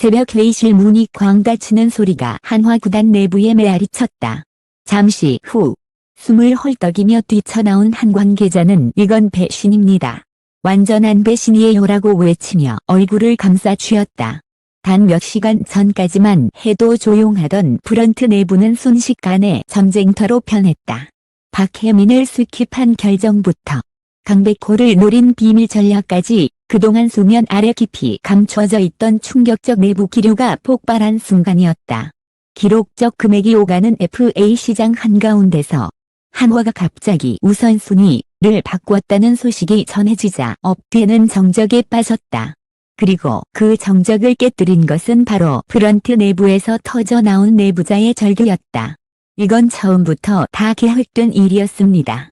새벽 회의실 문이 쾅 닫히는 소리가 한화 구단 내부에 메아리 쳤다. 잠시 후 숨을 헐떡이며 뛰쳐나온 한 관계자는 이건 배신입니다. 완전한 배신이에요라고 외치며 얼굴을 감싸 쥐었다. 단 몇 시간 전까지만 해도 조용하던 프런트 내부는 순식간에 전쟁터로 변했다. 박혜민을 스킵한 결정부터 강백호를 노린 비밀 전략까지 그동안 수면 아래 깊이 감춰져 있던 충격적 내부 기류가 폭발한 순간이었다. 기록적 금액이 오가는 FA 시장 한가운데서 한화가 갑자기 우선순위를 바꾸었다는 소식이 전해지자 업계는 정적에 빠졌다. 그리고 그 정적을 깨뜨린 것은 바로 프런트 내부에서 터져나온 내부자의 절규였다. 이건 처음부터 다 계획된 일이었습니다.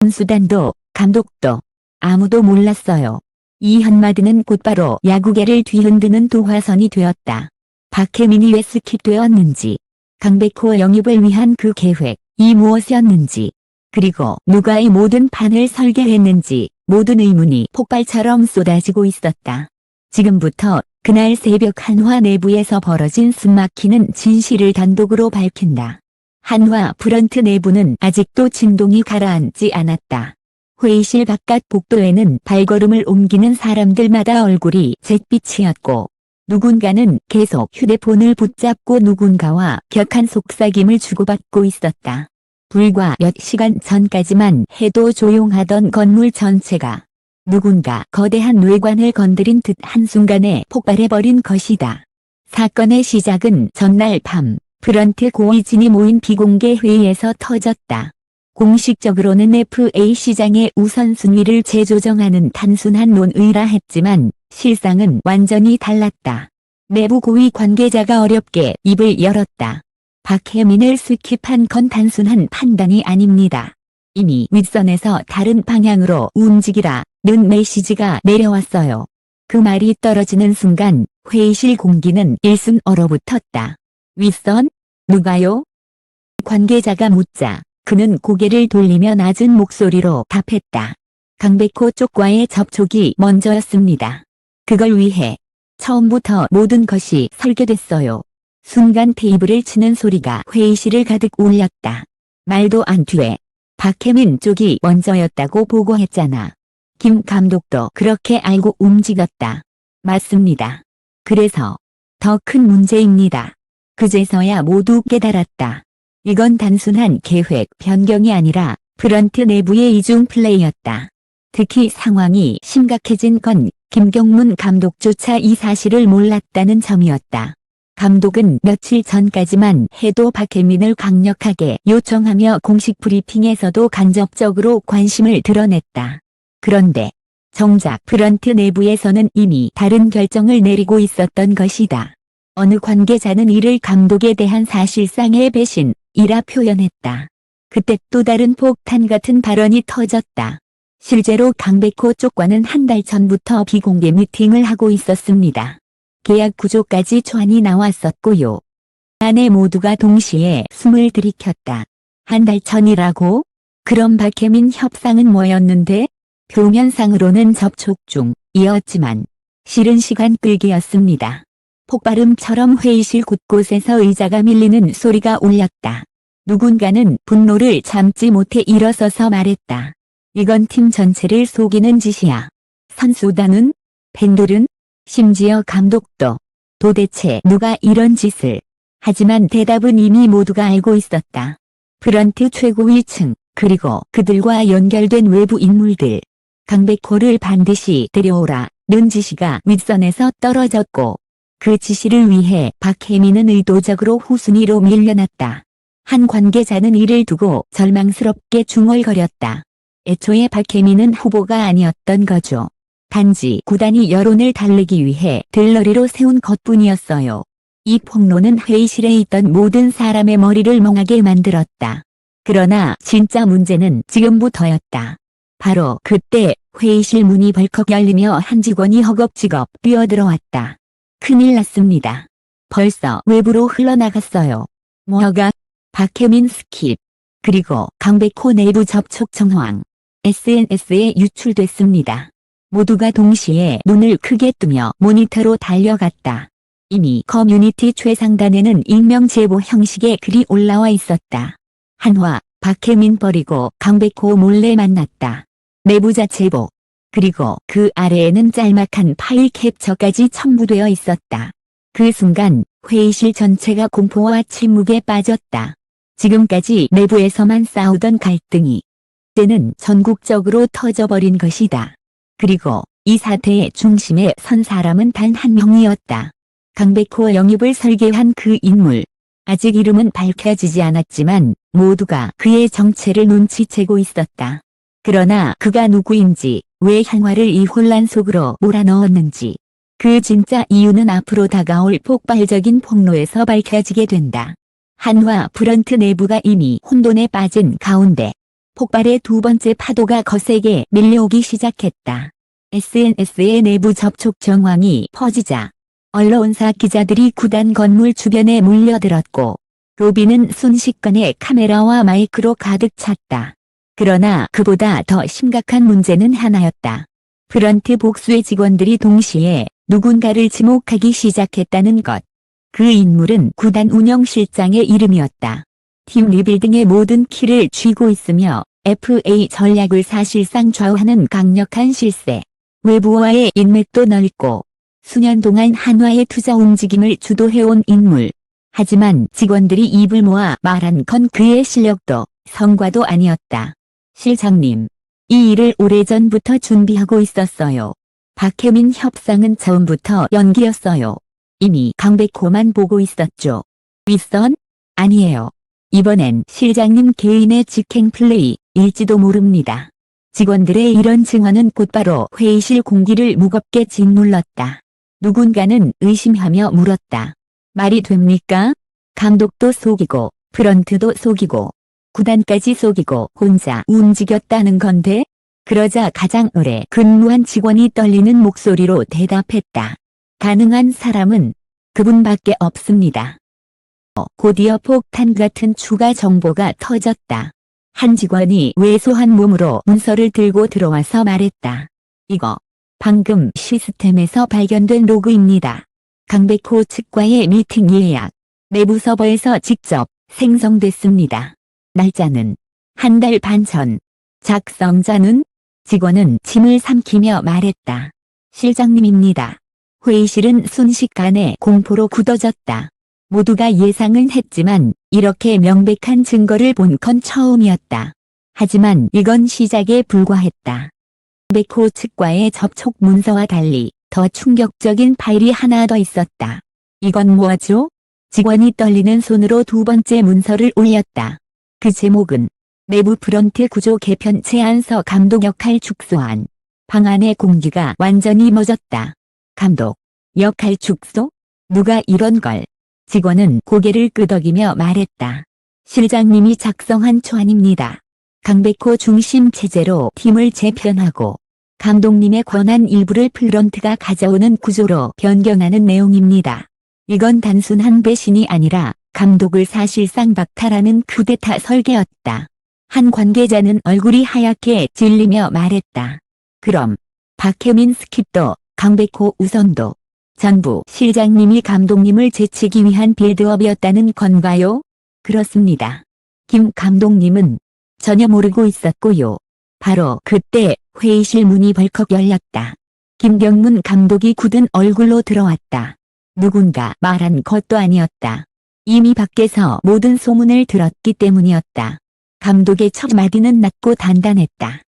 선수단도 감독도 아무도 몰랐어요. 이 한마디는 곧바로 야구계를 뒤흔드는 도화선이 되었다. 박혜민이 왜 스킵되었는지, 강백호 영입을 위한 그 계획이 무엇이었는지, 그리고 누가 이 모든 판을 설계했는지 모든 의문이 폭발처럼 쏟아지고 있었다. 지금부터 그날 새벽 한화 내부에서 벌어진 숨막히는 진실을 단독으로 밝힌다. 한화 프런트 내부는 아직도 진동이 가라앉지 않았다. 회의실 바깥 복도에는 발걸음을 옮기는 사람들마다 얼굴이 잿빛이었고 누군가는 계속 휴대폰을 붙잡고 누군가와 격한 속삭임을 주고받고 있었다. 불과 몇 시간 전까지만 해도 조용하던 건물 전체가 누군가 거대한 뇌관을 건드린 듯 한순간에 폭발해버린 것이다. 사건의 시작은 전날 밤 프런트 고위진이 모인 비공개 회의에서 터졌다. 공식적으로는 FA 시장의 우선순위를 재조정하는 단순한 논의라 했지만 실상은 완전히 달랐다. 내부 고위 관계자가 어렵게 입을 열었다. 박혜민을 스킵한 건 단순한 판단이 아닙니다. 이미 윗선에서 다른 방향으로 움직이라는 메시지가 내려왔어요. 그 말이 떨어지는 순간 회의실 공기는 일순 얼어붙었다. 윗선? 누가요? 관계자가 묻자 그는 고개를 돌리며 낮은 목소리로 답했다. 강백호 쪽과의 접촉이 먼저였습니다. 그걸 위해 처음부터 모든 것이 설계됐어요. 순간 테이블을 치는 소리가 회의실을 가득 울렸다. 말도 안 돼. 박혜민 쪽이 먼저였다고 보고했잖아. 김 감독도 그렇게 알고 움직였다. 맞습니다. 그래서 더 큰 문제입니다. 그제서야 모두 깨달았다. 이건 단순한 계획 변경이 아니라 프런트 내부의 이중 플레이였다. 특히 상황이 심각해진 건 김경문 감독조차 이 사실을 몰랐다는 점이었다. 감독은 며칠 전까지만 해도 박혜민을 강력하게 요청하며 공식 브리핑에서도 간접적으로 관심을 드러냈다. 그런데 정작 프런트 내부에서는 이미 다른 결정을 내리고 있었던 것이다. 어느 관계자는 이를 감독에 대한 사실상의 배신이라 표현했다. 그때 또 다른 폭탄 같은 발언이 터졌다. 실제로 강백호 쪽과는 한 달 전부터 비공개 미팅을 하고 있었습니다. 계약 구조까지 초안이 나왔었고요. 안에 모두가 동시에 숨을 들이켰다. 한 달 전이라고? 그럼 박혜민 협상은 뭐였는데? 표면상으로는 접촉 중이었지만 실은 시간 끌기였습니다. 폭발음처럼 회의실 곳곳에서 의자가 밀리는 소리가 울렸다. 누군가는 분노를 참지 못해 일어서서 말했다. 이건 팀 전체를 속이는 짓이야. 선수단은? 팬들은? 심지어 감독도. 도대체 누가 이런 짓을. 하지만 대답은 이미 모두가 알고 있었다. 프런트 최고위층 그리고 그들과 연결된 외부 인물들. 강백호를 반드시 데려오라는 지시가 윗선에서 떨어졌고 그 지시를 위해 박혜민은 의도적으로 후순위로 밀려났다. 한 관계자는 이를 두고 절망스럽게 중얼거렸다. 애초에 박혜민은 후보가 아니었던 거죠. 단지 구단이 여론을 달래기 위해 들러리로 세운 것뿐이었어요. 이 폭로는 회의실에 있던 모든 사람의 머리를 멍하게 만들었다. 그러나 진짜 문제는 지금부터였다. 바로 그때 회의실 문이 벌컥 열리며 한 직원이 허겁지겁 뛰어들어왔다. 큰일 났습니다. 벌써 외부로 흘러나갔어요. 뭐가? 박혜민 스킵. 그리고 강백호 내부 접촉 정황. SNS에 유출됐습니다. 모두가 동시에 눈을 크게 뜨며 모니터로 달려갔다. 이미 커뮤니티 최상단에는 익명 제보 형식의 글이 올라와 있었다. 한화, 박혜민 버리고 강백호 몰래 만났다. 내부자 제보. 그리고 그 아래에는 짤막한 파일 캡처까지 첨부되어 있었다. 그 순간 회의실 전체가 공포와 침묵에 빠졌다. 지금까지 내부에서만 싸우던 갈등이 이제는 전국적으로 터져버린 것이다. 그리고 이 사태의 중심에 선 사람은 단 한 명이었다. 강백호 영입을 설계한 그 인물. 아직 이름은 밝혀지지 않았지만 모두가 그의 정체를 눈치채고 있었다. 그러나 그가 누구인지, 왜 한화를 이 혼란 속으로 몰아넣었는지, 그 진짜 이유는 앞으로 다가올 폭발적인 폭로에서 밝혀지게 된다. 한화 브런트 내부가 이미 혼돈에 빠진 가운데 폭발의 두 번째 파도가 거세게 밀려오기 시작했다. SNS의 내부 접촉 정황이 퍼지자 언론사 기자들이 구단 건물 주변에 몰려들었고 로비는 순식간에 카메라와 마이크로 가득 찼다. 그러나 그보다 더 심각한 문제는 하나였다. 브런트 복수의 직원들이 동시에 누군가를 지목하기 시작했다는 것. 그 인물은 구단 운영실장의 이름이었다. 팀 리빌딩의 모든 키를 쥐고 있으며 FA 전략을 사실상 좌우하는 강력한 실세. 외부와의 인맥도 넓고 수년 동안 한화의 투자 움직임을 주도해온 인물. 하지만 직원들이 입을 모아 말한 건 그의 실력도 성과도 아니었다. 실장님, 이 일을 오래전부터 준비하고 있었어요. 박혜민 협상은 처음부터 연기였어요. 이미 강백호만 보고 있었죠. 윗선? 아니에요. 이번엔 실장님 개인의 직행 플레이일지도 모릅니다. 직원들의 이런 증언은 곧바로 회의실 공기를 무겁게 짓눌렀다. 누군가는 의심하며 물었다. 말이 됩니까? 감독도 속이고 브런트도 속이고 구단까지 속이고 혼자 움직였다는 건데? 그러자 가장 오래 근무한 직원이 떨리는 목소리로 대답했다. 가능한 사람은 그분밖에 없습니다. 곧이어 폭탄 같은 추가 정보가 터졌다. 한 직원이 왜소한 몸으로 문서를 들고 들어와서 말했다. 이거 방금 시스템에서 발견된 로그입니다. 강백호 측과의 미팅 예약. 내부 서버에서 직접 생성됐습니다. 날짜는 한 달 반 전. 작성자는? 직원은 침을 삼키며 말했다. 실장님입니다. 회의실은 순식간에 공포로 굳어졌다. 모두가 예상은 했지만 이렇게 명백한 증거를 본 건 처음이었다. 하지만 이건 시작에 불과했다. 백호 측과의 접촉 문서와 달리 더 충격적인 파일이 하나 더 있었다. 이건 뭐죠? 직원이 떨리는 손으로 두 번째 문서를 올렸다. 그 제목은 내부 브런트 구조 개편 제안서 감독 역할 축소안. 방 안의 공기가 완전히 멎었다. 감독, 역할 축소? 누가 이런 걸? 직원은 고개를 끄덕이며 말했다. 실장님이 작성한 초안입니다. 강백호 중심 체제로 팀을 재편하고 감독님의 권한 일부를 브런트가 가져오는 구조로 변경하는 내용입니다. 이건 단순한 배신이 아니라 감독을 사실상 박탈하는 쿠데타 설계였다. 한 관계자는 얼굴이 하얗게 질리며 말했다. 그럼 박혜민 스킵도 강백호 우선도 전부 실장님이 감독님을 제치기 위한 빌드업이었다는 건가요? 그렇습니다. 김 감독님은 전혀 모르고 있었고요. 바로 그때 회의실 문이 벌컥 열렸다. 김경문 감독이 굳은 얼굴로 들어왔다. 누군가 말한 것도 아니었다. 이미 밖에서 모든 소문을 들었기 때문이었다. 감독의 첫 마디는 낮고 단단했다.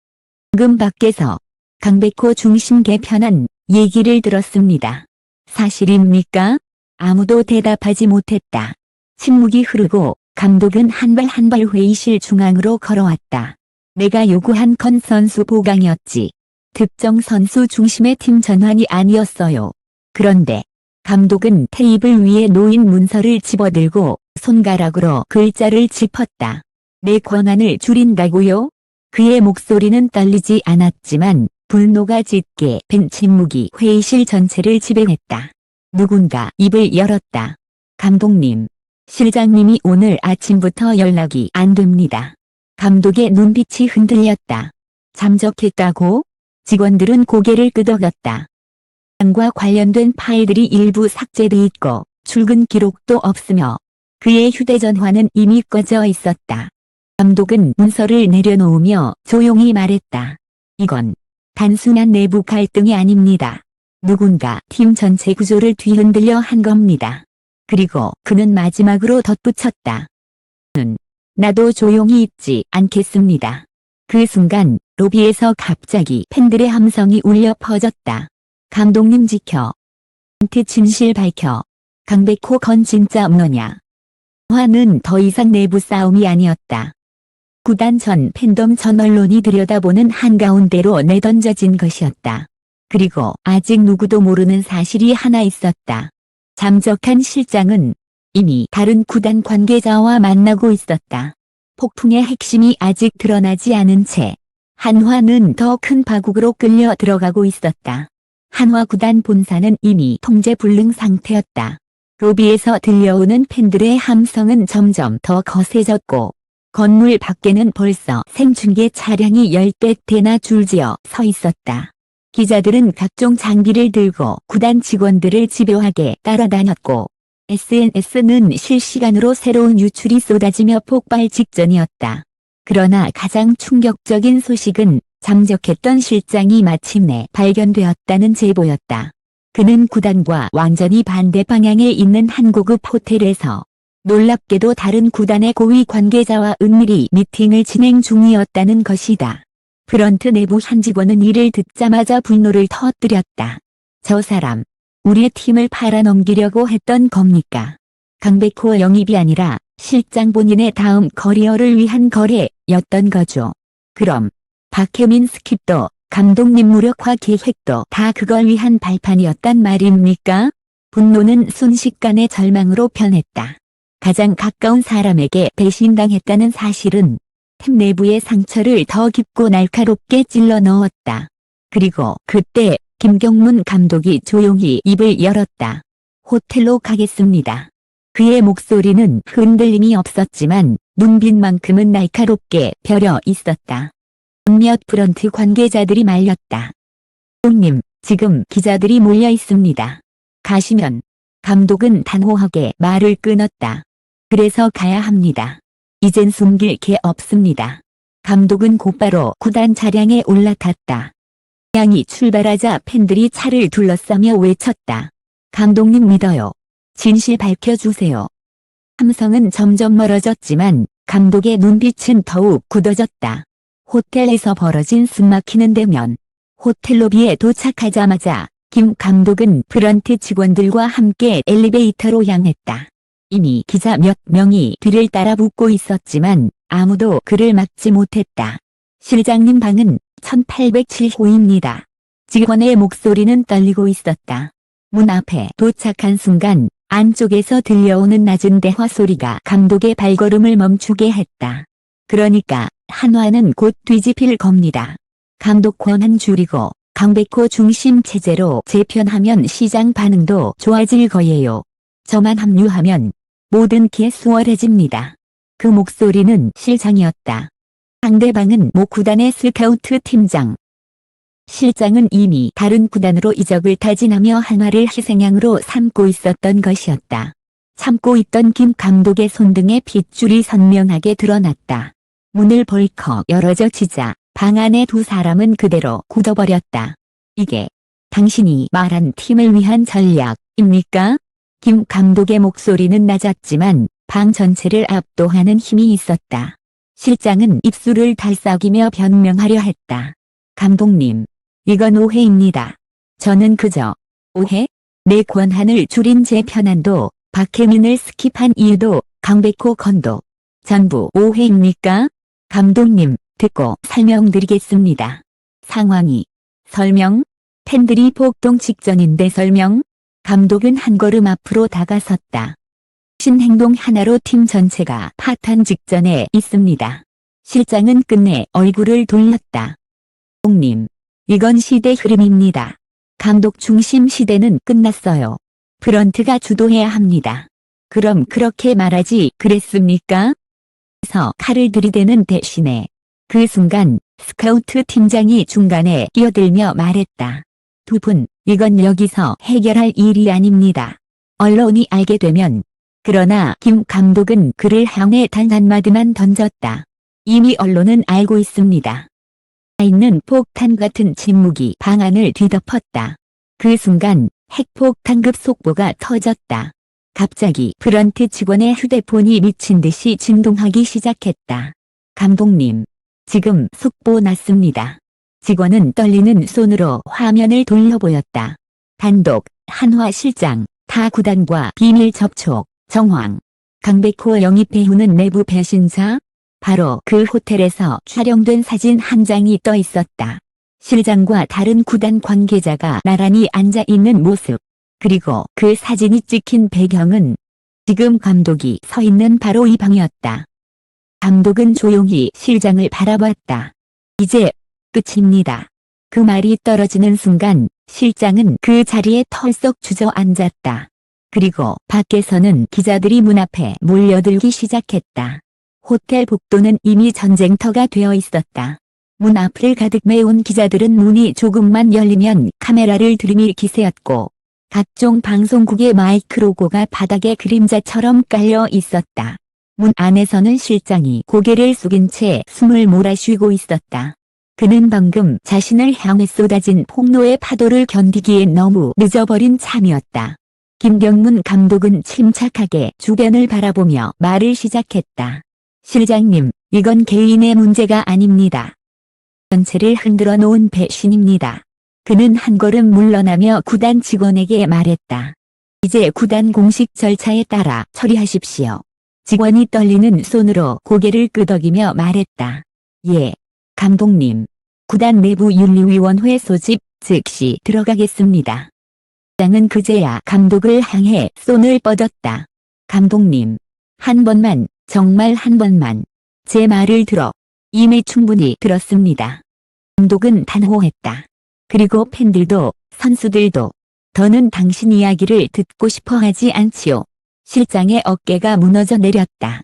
방금 밖에서 강백호 중심 개편한 얘기를 들었습니다. 사실입니까? 아무도 대답하지 못했다. 침묵이 흐르고 감독은 한 발 한 발 회의실 중앙으로 걸어왔다. 내가 요구한 건 선수 보강이었지. 특정 선수 중심의 팀 전환이 아니었어요. 그런데 감독은 테이블 위에 놓인 문서를 집어들고 손가락으로 글자를 짚었다. 내 권한을 줄인다고요? 그의 목소리는 떨리지 않았지만 분노가 짙게 밴 침묵이 회의실 전체를 지배했다. 누군가 입을 열었다. 감독님, 실장님이 오늘 아침부터 연락이 안 됩니다. 감독의 눈빛이 흔들렸다. 잠적했다고? 직원들은 고개를 끄덕였다. 과 관련된 파일들이 일부 삭제돼 있고 출근 기록도 없으며 그의 휴대전화는 이미 꺼져 있었다. 감독은 문서를 내려놓으며 조용히 말했다. 이건 단순한 내부 갈등이 아닙니다. 누군가 팀 전체 구조를 뒤흔들려 한 겁니다. 그리고 그는 마지막으로 덧붙였다. 나도 조용히 있지 않겠습니다. 그 순간 로비에서 갑자기 팬들의 함성이 울려 퍼졌다. 감독님 지켜. 진실 밝혀. 강백호 건 진짜 뭐냐. 화는 더 이상 내부 싸움이 아니었다. 구단 전 팬덤 전 언론이 들여다보는 한가운데로 내던져진 것이었다. 그리고 아직 누구도 모르는 사실이 하나 있었다. 잠적한 실장은 이미 다른 구단 관계자와 만나고 있었다. 폭풍의 핵심이 아직 드러나지 않은 채 한화는 더 큰 파국으로 끌려 들어가고 있었다. 한화 구단 본사는 이미 통제불능 상태였다. 로비에서 들려오는 팬들의 함성은 점점 더 거세졌고 건물 밖에는 벌써 생중계 차량이 10대나 줄지어 서 있었다. 기자들은 각종 장비를 들고 구단 직원들을 집요하게 따라다녔고 SNS는 실시간으로 새로운 유출이 쏟아지며 폭발 직전이었다. 그러나 가장 충격적인 소식은 잠적했던 실장이 마침내 발견되었다는 제보였다. 그는 구단과 완전히 반대 방향에 있는 한 고급 호텔에서 놀랍게도 다른 구단의 고위 관계자와 은밀히 미팅을 진행 중이었다는 것이다. 프런트 내부 한 직원은 이를 듣자마자 분노를 터뜨렸다. 저 사람, 우리의 팀을 팔아넘기려고 했던 겁니까? 강백호 영입이 아니라 실장 본인의 다음 커리어를 위한 거래였던 거죠. 그럼 박혜민 스킵도 감독님 무력화 계획도 다 그걸 위한 발판이었단 말입니까? 분노는 순식간에 절망으로 변했다. 가장 가까운 사람에게 배신당했다는 사실은 팀 내부의 상처를 더 깊고 날카롭게 찔러 넣었다. 그리고 그때 김경문 감독이 조용히 입을 열었다. 호텔로 가겠습니다. 그의 목소리는 흔들림이 없었지만 눈빛만큼은 날카롭게 벼려 있었다. 몇몇 프런트 관계자들이 말렸다. 감독님, 지금 기자들이 몰려 있습니다. 가시면. 감독은 단호하게 말을 끊었다. 그래서 가야 합니다. 이젠 숨길 게 없습니다. 감독은 곧바로 구단 차량에 올라탔다. 차량이 출발하자 팬들이 차를 둘러싸며 외쳤다. 감독님 믿어요. 진실 밝혀주세요. 함성은 점점 멀어졌지만 감독의 눈빛은 더욱 굳어졌다. 호텔에서 벌어진 숨막히는 대면. 호텔 로비에 도착하자마자 김 감독은 프런트 직원들과 함께 엘리베이터로 향했다. 이미 기자 몇 명이 뒤를 따라 붙고 있었지만 아무도 그를 막지 못했다. 실장님 방은 1807호입니다. 직원의 목소리는 떨리고 있었다. 문 앞에 도착한 순간 안쪽에서 들려오는 낮은 대화 소리가 감독의 발걸음을 멈추게 했다. 그러니까 한화는 곧 뒤집힐 겁니다. 감독 권한 줄이고 강백호 중심 체제로 재편하면 시장 반응도 좋아질 거예요. 저만 합류하면 모든 게 수월해집니다. 그 목소리는 실장이었다. 상대방은 모 구단의 스카우트 팀장. 실장은 이미 다른 구단으로 이적을 타진하며 한화를 희생양으로 삼고 있었던 것이었다. 참고 있던 김 감독의 손등에 핏줄이 선명하게 드러났다. 문을 벌컥 열어젖히자 방 안의 두 사람은 그대로 굳어버렸다. 이게 당신이 말한 팀을 위한 전략입니까? 김 감독의 목소리는 낮았지만 방 전체를 압도하는 힘이 있었다. 실장은 입술을 달싹이며 변명하려 했다. 감독님, 이건 오해입니다. 저는 그저 오해? 내 권한을 줄인 제 편안도 박혜민을 스킵한 이유도 강백호 건도 전부 오해입니까? 감독님, 듣고 설명드리겠습니다. 상황이 설명? 팬들이 폭동 직전인데 설명? 감독은 한 걸음 앞으로 다가섰다. 신행동 하나로 팀 전체가 파탄 직전에 있습니다. 실장은 끝내 얼굴을 돌렸다. 감독님, 이건 시대 흐름입니다. 감독 중심 시대는 끝났어요. 프런트가 주도해야 합니다. 그럼 그렇게 말하지 그랬습니까? 그래서 칼을 들이대는 대신에 그 순간 스카우트 팀장이 중간에 끼어들며 말했다. 두 분 이건 여기서 해결할 일이 아닙니다. 언론이 알게 되면. 그러나 김 감독은 그를 향해 단 한마디만 던졌다. 이미 언론은 알고 있습니다. 있는 폭탄 같은 침묵이 방안을 뒤덮었다. 그 순간 핵폭탄급 속보가 터졌다. 갑자기 프런트 직원의 휴대폰이 미친 듯이 진동하기 시작했다. 감독님, 지금 속보 났습니다. 직원은 떨리는 손으로 화면을 돌려보였다. 단독, 한화 실장, 타 구단과 비밀 접촉, 정황. 강백호 영입 배우는 내부 배신자? 바로 그 호텔에서 촬영된 사진 한 장이 떠 있었다. 실장과 다른 구단 관계자가 나란히 앉아 있는 모습. 그리고 그 사진이 찍힌 배경은 지금 감독이 서 있는 바로 이 방이었다. 감독은 조용히 실장을 바라봤다. 이제 끝입니다. 그 말이 떨어지는 순간 실장은 그 자리에 털썩 주저앉았다. 그리고 밖에서는 기자들이 문 앞에 몰려들기 시작했다. 호텔 복도는 이미 전쟁터가 되어 있었다. 문 앞을 가득 메운 기자들은 문이 조금만 열리면 카메라를 들이밀 기세였고 각종 방송국의 마이크 로고가 바닥에 그림자처럼 깔려 있었다. 문 안에서는 실장이 고개를 숙인 채 숨을 몰아쉬고 있었다. 그는 방금 자신을 향해 쏟아진 폭로의 파도를 견디기에 너무 늦어버린 참이었다. 김경문 감독은 침착하게 주변을 바라보며 말을 시작했다. 실장님, 이건 개인의 문제가 아닙니다. 전체를 흔들어 놓은 배신입니다. 그는 한 걸음 물러나며 구단 직원에게 말했다. 이제 구단 공식 절차에 따라 처리하십시오. 직원이 떨리는 손으로 고개를 끄덕이며 말했다. 예, 감독님. 구단 내부 윤리위원회 소집 즉시 들어가겠습니다. 장은 그제야 감독을 향해 손을 뻗었다. 감독님, 한 번만, 정말 한 번만. 제 말을 들어. 이미 충분히 들었습니다. 감독은 단호했다. 그리고 팬들도, 선수들도. 더는 당신 이야기를 듣고 싶어 하지 않지요. 실장의 어깨가 무너져 내렸다.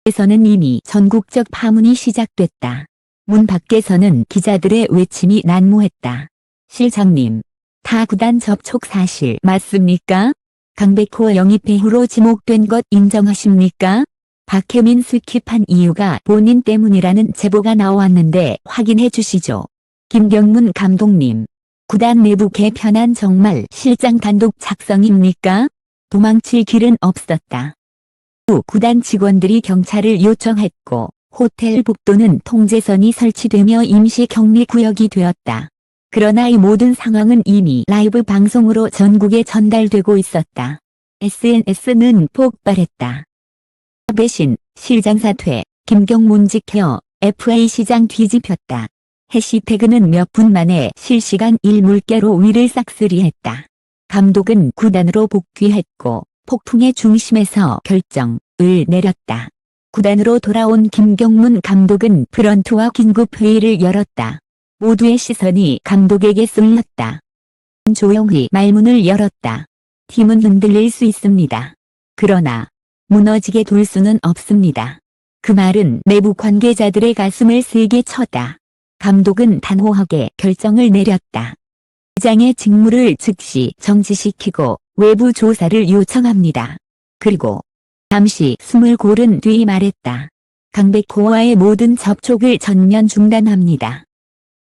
에서는 이미 전국적 파문이 시작됐다. 문 밖에서는 기자들의 외침이 난무했다. 실장님, 타 구단 접촉 사실 맞습니까? 강백호 영입 배우로 지목된 것 인정하십니까? 박혜민 스킵한 이유가 본인 때문이라는 제보가 나왔는데 확인해 주시죠. 김경문 감독님, 구단 내부 개편안 정말 실장 단독 작성입니까? 도망칠 길은 없었다. 후 구단 직원들이 경찰을 요청했고 호텔 복도는 통제선이 설치되며 임시 격리 구역이 되었다. 그러나 이 모든 상황은 이미 라이브 방송으로 전국에 전달되고 있었다. SNS는 폭발했다. 배신, 실장 사퇴, 김경문 지켜, FA 시장 뒤집혔다. 해시태그는 몇 분 만에 실시간 일물개로 위를 싹쓸이했다. 감독은 구단으로 복귀했고 폭풍의 중심에서 결정을 내렸다. 구단으로 돌아온 김경문 감독은 프런트와 긴급회의를 열었다. 모두의 시선이 감독에게 쏠렸다. 조용히 말문을 열었다. 팀은 흔들릴 수 있습니다. 그러나 무너지게 둘 수는 없습니다. 그 말은 내부 관계자들의 가슴을 세게 쳤다. 감독은 단호하게 결정을 내렸다. 회장의 직무를 즉시 정지시키고 외부 조사를 요청합니다. 그리고 잠시 숨을 고른 뒤 말했다. 강백호와의 모든 접촉을 전면 중단합니다.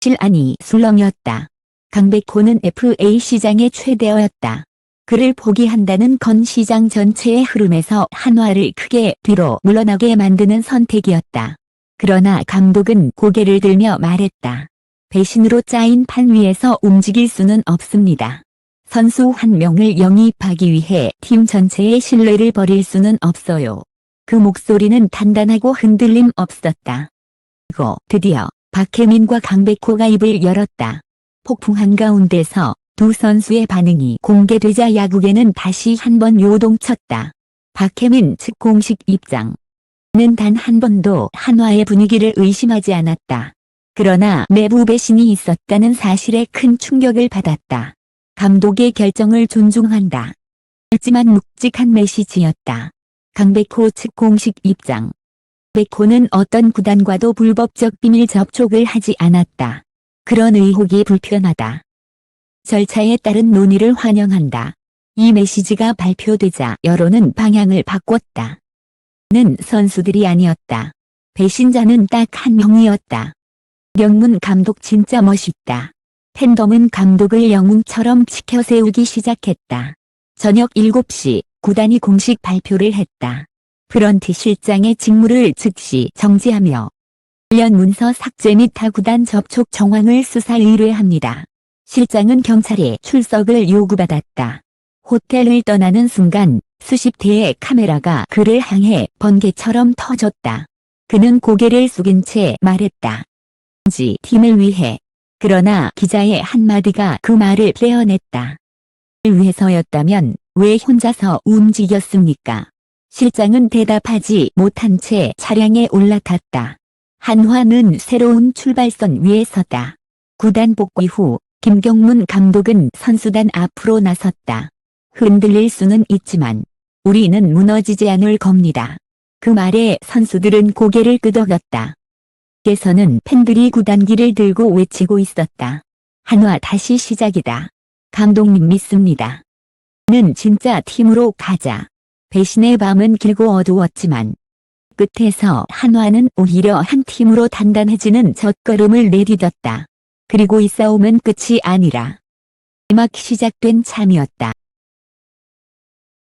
실안이 술렁였다. 강백호는 FA 시장의 최대어였다. 그를 포기한다는 건 시장 전체의 흐름에서 한화를 크게 뒤로 물러나게 만드는 선택이었다. 그러나 감독은 고개를 들며 말했다. 배신으로 짜인 판 위에서 움직일 수는 없습니다. 선수 한 명을 영입하기 위해 팀 전체의 신뢰를 버릴 수는 없어요. 그 목소리는 단단하고 흔들림 없었다. 그리고 드디어 박혜민과 강백호가 입을 열었다. 폭풍 한가운데서 두 선수의 반응이 공개되자 야구계는 다시 한번 요동쳤다. 박혜민 측 공식 입장. 는 단 한 번도 한화의 분위기를 의심하지 않았다. 그러나 내부 배신이 있었다는 사실에 큰 충격을 받았다. 감독의 결정을 존중한다. 하지만 묵직한 메시지였다. 강백호 측 공식 입장. 백호는 어떤 구단과도 불법적 비밀 접촉을 하지 않았다. 그런 의혹이 불편하다. 절차에 따른 논의를 환영한다. 이 메시지가 발표되자 여론은 방향을 바꿨다. 는 선수들이 아니었다. 배신자는 딱 한 명이었다. 김경문 감독 진짜 멋있다. 팬덤은 감독을 영웅처럼 치켜세우기 시작했다. 저녁 7시 구단이 공식 발표를 했다. 브런트 실장의 직무를 즉시 정지하며 관련 문서 삭제 및 타구단 접촉 정황을 수사 의뢰합니다. 실장은 경찰에 출석을 요구받았다. 호텔을 떠나는 순간 수십 대의 카메라가 그를 향해 번개처럼 터졌다. 그는 고개를 숙인 채 말했다. 팀을 위해. 그러나 기자의 한마디가 그 말을 떼어냈다. 위해서였다면 왜 혼자서 움직였습니까? 실장은 대답하지 못한 채 차량에 올라탔다. 한화는 새로운 출발선 위에 섰다. 구단 복귀 후 김경문 감독은 선수단 앞으로 나섰다. 흔들릴 수는 있지만 우리는 무너지지 않을 겁니다. 그 말에 선수들은 고개를 끄덕였다. 밖에서는 팬들이 구단기를 들고 외치고 있었다. 한화 다시 시작이다. 감독님 믿습니다. 는 진짜 팀으로 가자. 배신의 밤은 길고 어두웠지만 끝에서 한화는 오히려 한 팀으로 단단해지는 첫걸음을 내딛었다. 그리고 이 싸움은 끝이 아니라 막 시작된 참이었다.